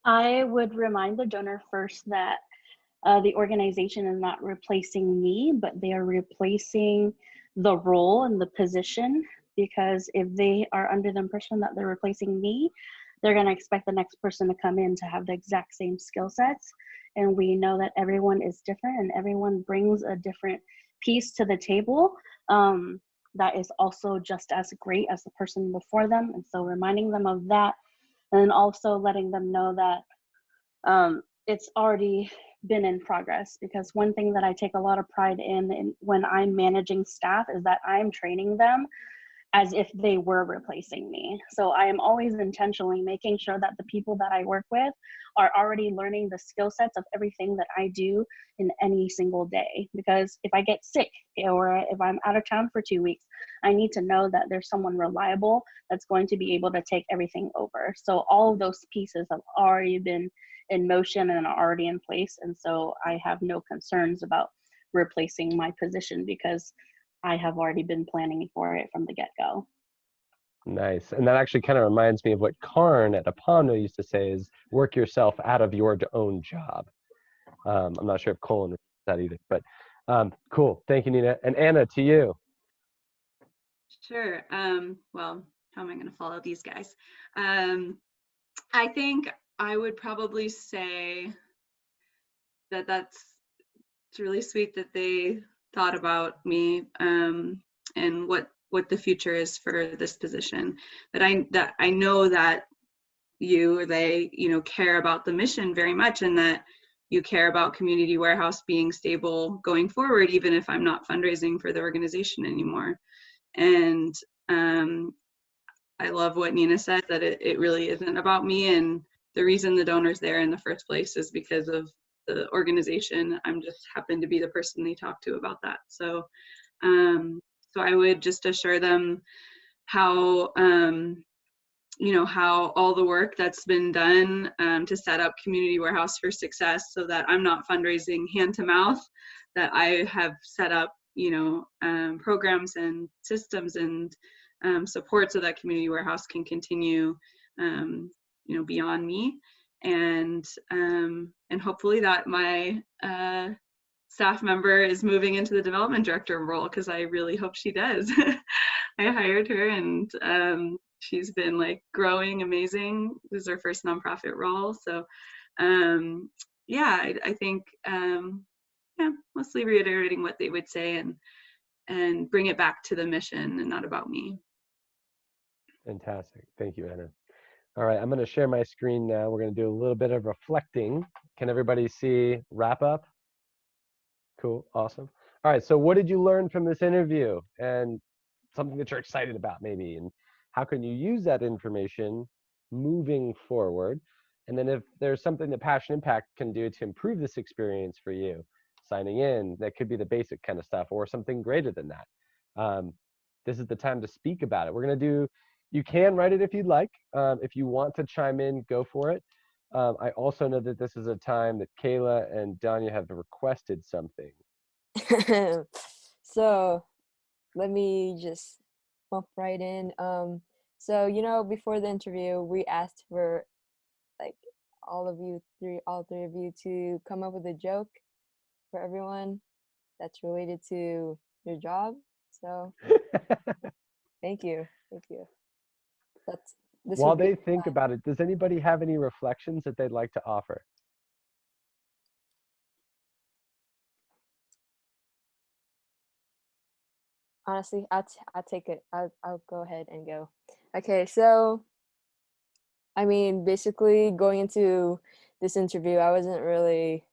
I would remind the donor first that the organization is not replacing me, but they are replacing the role and the position, because if they are under the impression that they're replacing me, they're going to expect the next person to come in to have the exact same skill sets. And we know that everyone is different and everyone brings a different piece to the table that is also just as great as the person before them. And so reminding them of that, and also letting them know that it's already been in progress, because one thing that I take a lot of pride in when I'm managing staff is that I'm training them as if they were replacing me. So I am always intentionally making sure that the people that I work with are already learning the skill sets of everything that I do in any single day. Because if I get sick or if I'm out of town for 2 weeks, I need to know that there's someone reliable that's going to be able to take everything over. So all of those pieces have already been in motion and are already in place. And so I have no concerns about replacing my position, because I have already been planning for it from the get-go. Nice. And that actually kind of reminds me of what Karn at Apano used to say is work yourself out of your own job. I'm not sure if Colin knows that either, but cool. Thank you, Nina. And Anna, to you. Sure. Well, how am I going to follow these guys? I think I would probably say that it's really sweet that they thought about me and what the future is for this position. That I know that you or they, care about the mission very much, and that you care about Community Warehouse being stable going forward, even if I'm not fundraising for the organization anymore. And I love what Nina said, that it really isn't about me, and the reason the donor's there in the first place is because of the organization. I'm just happen to be the person they talk to about that. So so I would just assure them how how all the work that's been done to set up Community Warehouse for success, so that I'm not fundraising hand to mouth, that I have set up programs and systems and support so that Community Warehouse can continue beyond me, and hopefully that my staff member is moving into the development director role, because I really hope she does. I hired her, and she's been growing amazing. This is her first nonprofit role. So I think mostly reiterating what they would say, and bring it back to the mission and not about me. Fantastic. Thank you, Anna. All right, I'm going to share my screen now. We're going to do a little bit of reflecting. Can everybody see wrap up? Cool, awesome. All right, so what did you learn from this interview, and something that you're excited about maybe, and how can you use that information moving forward? And then if there's something that Passion Impact can do to improve this experience for you, signing in, that could be the basic kind of stuff, or something greater than that. This is the time to speak about it. We're going to do, you can write it if you'd like. If you want to chime in, go for it. I also know that this is a time that Kayla and Danya have requested something. So let me just bump right in. So before the interview, we asked for all three of you to come up with a joke for everyone that's related to your job. So thank you. this While would be they think about it, does anybody have any reflections that they'd like to offer? honestly, I'll take it. I'll go ahead and go. Okay, so I mean, basically going into this interview, I wasn't really,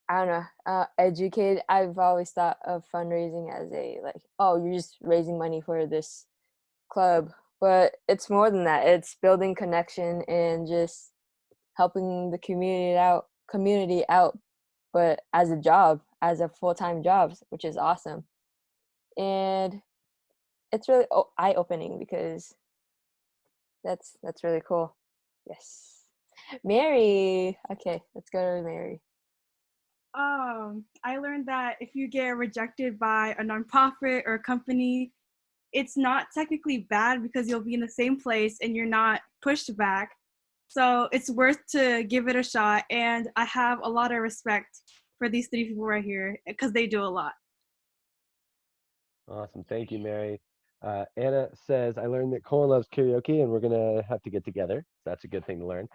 I don't know, educated. I've always thought of fundraising as a like, oh, you're just raising money for this club, but it's more than that. It's building connection and just helping the community out, but as a job, as a full-time job, which is awesome. And it's really eye-opening because that's really cool. Yes. Mary. Okay, let's go to Mary. I learned that if you get rejected by a nonprofit or a company, it's not technically bad because you'll be in the same place and you're not pushed back. So it's worth to give it a shot. And I have a lot of respect for these three people right here because they do a lot. Awesome. Thank you, Mary. Anna says, I learned that Colin loves karaoke and we're going to have to get together. That's a good thing to learn.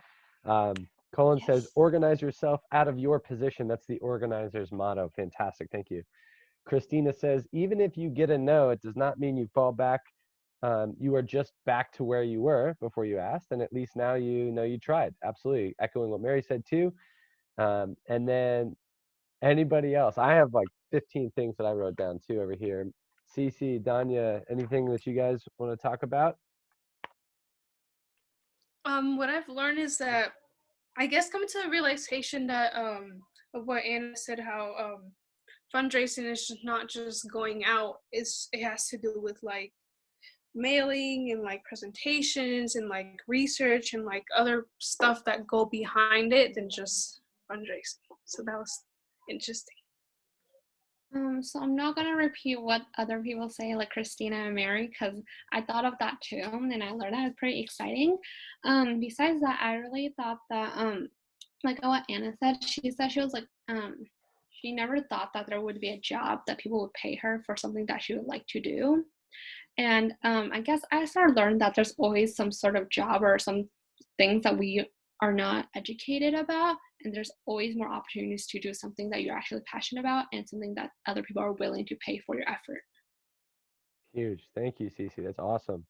Colin says, organize yourself out of your position. That's the organizer's motto. Fantastic. Thank you. Christina says, even if you get a no, it does not mean you fall back. You are just back to where you were before you asked. And at least now you know you tried. Absolutely. Echoing what Mary said too. And then anybody else? I have like 15 things that I wrote down too over here. Cece, Danya, anything that you guys want to talk about? What I've learned is that I guess coming to the realization that of what Anna said, how fundraising is just not just going out. It has to do with like mailing and like presentations and like research and like other stuff that go behind it than just fundraising. So that was interesting. So I'm not gonna repeat what other people say, like Christina and Mary, because I thought of that too, and I learned that it's pretty exciting. Besides that, I really thought that, like what Anna said, she said she was like, she never thought that there would be a job that people would pay her for something that she would like to do. And I guess I started learning that there's always some sort of job or some things that we are not educated about, and there's always more opportunities to do something that you're actually passionate about and something that other people are willing to pay for your effort. Huge. Thank you, Cece. That's awesome.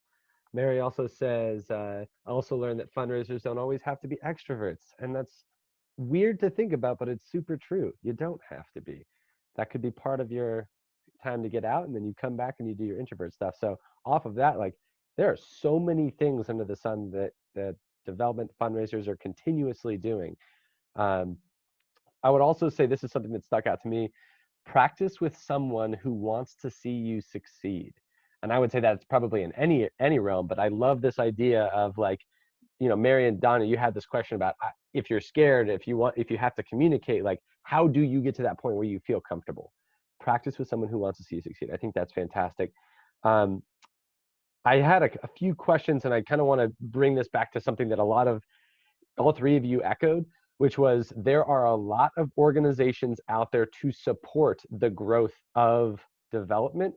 Mary also says, I also learned that fundraisers don't always have to be extroverts. And that's weird to think about, but it's super true. You don't have to be. That could be part of your time to get out, and then you come back and you do your introvert stuff. So off of that, like there are so many things under the sun that development fundraisers are continuously doing. I would also say this is something that stuck out to me. Practice with someone who wants to see you succeed. And I would say that's probably in any realm, but I love this idea of like, you know, Mary and Donna, you had this question about if you're scared, if you have to communicate, like how do you get to that point where you feel comfortable? Practice with someone who wants to see you succeed. I think that's fantastic. I had a few questions, and I kind of want to bring this back to something that all three of you echoed, which was there are a lot of organizations out there to support the growth of development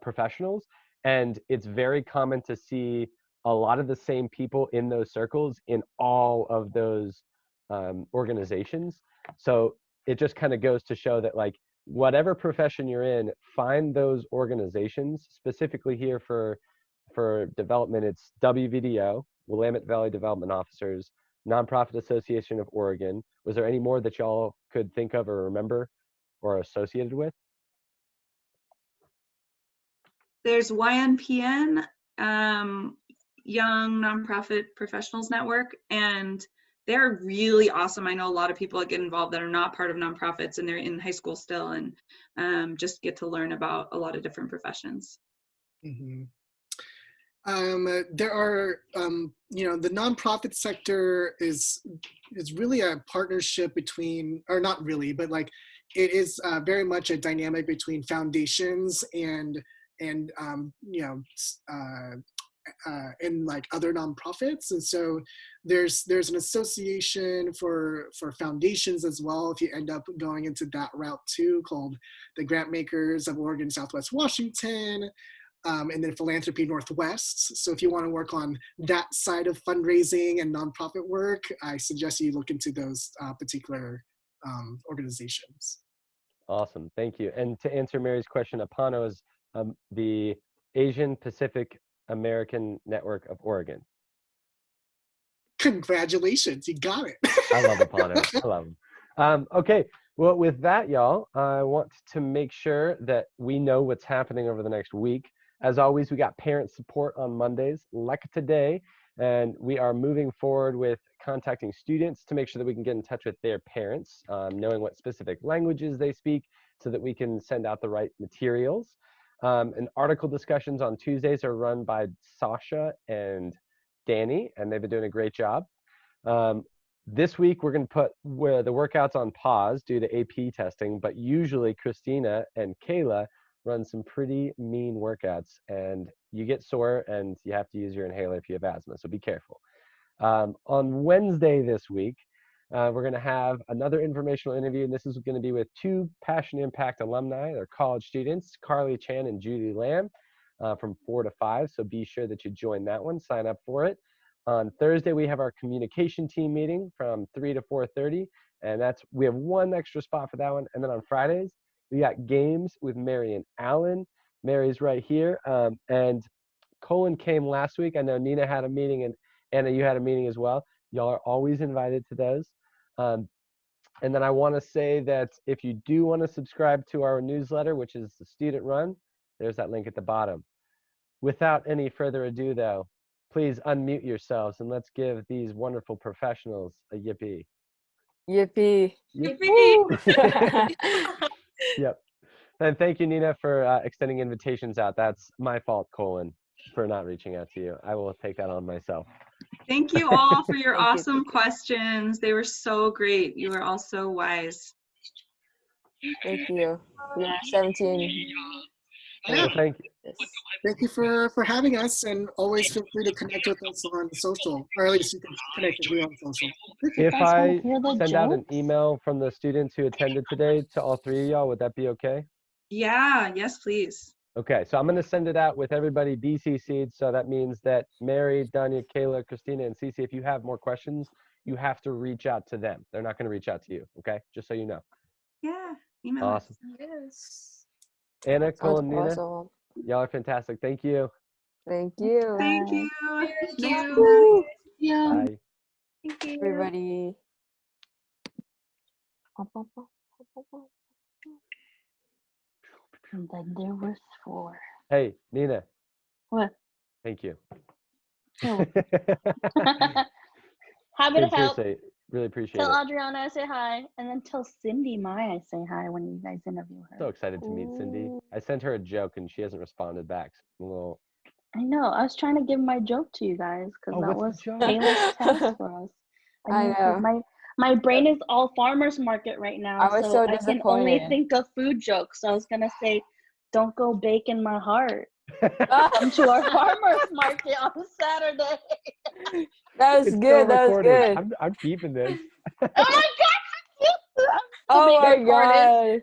professionals. And it's very common to see a lot of the same people in those circles in all of those organizations. So it just kind of goes to show that like whatever profession you're in, find those organizations. Specifically here for development, it's WVDO, Willamette Valley Development Officers, Nonprofit Association of Oregon. Was there any more that y'all could think of or remember or associated with? There's YNPN, Young Nonprofit Professionals Network, and they're really awesome. I know a lot of people that get involved that are not part of nonprofits and they're in high school still, and just get to learn about a lot of different professions. Mm-hmm. There are, you know, the nonprofit sector is really a partnership between, or not really, but like it is very much a dynamic between foundations and you know, and like other nonprofits. And so there's an association for foundations as well, if you end up going into that route too, called the Grant Makers of Oregon Southwest Washington. and then Philanthropy Northwest. So if you want to work on that side of fundraising and nonprofit work, I suggest you look into those particular organizations. Awesome, thank you. And to answer Mary's question, APANO is the Asian Pacific American Network of Oregon. Congratulations, you got it. I love APANO, I love them. Okay, well, with that, y'all, I want to make sure that we know what's happening over the next week. As always, we got parent support on Mondays, like today, and we are moving forward with contacting students to make sure that we can get in touch with their parents, knowing what specific languages they speak so that we can send out the right materials. And article discussions on Tuesdays are run by Sasha and Danny, and they've been doing a great job. This week, we're going to put the workouts on pause due to AP testing, but usually Christina and Kayla run some pretty mean workouts, and you get sore and you have to use your inhaler if you have asthma, so be careful. On Wednesday this week, we're going to have another informational interview, and this is going to be with two Passion Impact alumni. They're college students, Carly Chan and Judy Lamb, from 4 to 5, so be sure that you join that one, sign up for it. On Thursday, we have our communication team meeting from 3 to 4:30, and we have one extra spot for that one. And then on Fridays, we got games with Mary and Alan. Mary's right here, and Colin came last week. I know Nina had a meeting, and Anna, you had a meeting as well. Y'all are always invited to those. And then I want to say that if you do want to subscribe to our newsletter, which is the student run, there's that link at the bottom. Without any further ado, though, please unmute yourselves and let's give these wonderful professionals a yippee. Yippee. Yippee. Yep. And thank you, Nina, for extending invitations out. That's my fault, Colin, for not reaching out to you. I will take that on myself. Thank you all for your awesome questions. They were so great. You were all so wise. Thank you. We are 17. Yeah. Thank you. Yes. Thank you for having us, and always feel free to connect with us on social, or at least you can connect with me on social. If guys wanna I hear the send out an jokes? email from the students who attended today to all three of y'all, would that be okay? Yeah, yes, please. Okay, so I'm going to send it out with everybody BCC'd. So that means that Mary, Danya, Kayla, Christina, and Cece, if you have more questions, you have to reach out to them. They're not going to reach out to you. Okay, just so you know. Yeah, email us. Awesome. Yes. Anna, Sounds Colin, Nina, awesome. y'all are fantastic. Thank you. Thank you. Thank you. Thank Nice you. to Yeah. Bye. Thank you. Everybody. And then there was 4. Hey, Nina, What? thank you. Oh. Happy to Dude, help. seriously, really appreciate Tell it. Adriana I say hi, and then tell Cindy I say hi when you guys interview her. So excited to meet Cindy. I sent her a joke and she hasn't responded back. So I'm a little... I know. I was trying to give my joke to you guys because Oh, that what's was the joke? Kayla's task for us. I mean, 'cause know. my brain is all farmers market right now, I was so so I can only disappointed. think of food jokes. So I was gonna say, "Don't go bake in my heart." Come to our farmers market on Saturday. That was It's good. still That was recorded. good. I'm keeping this. Oh my god! I'm still Oh being my recorded. god.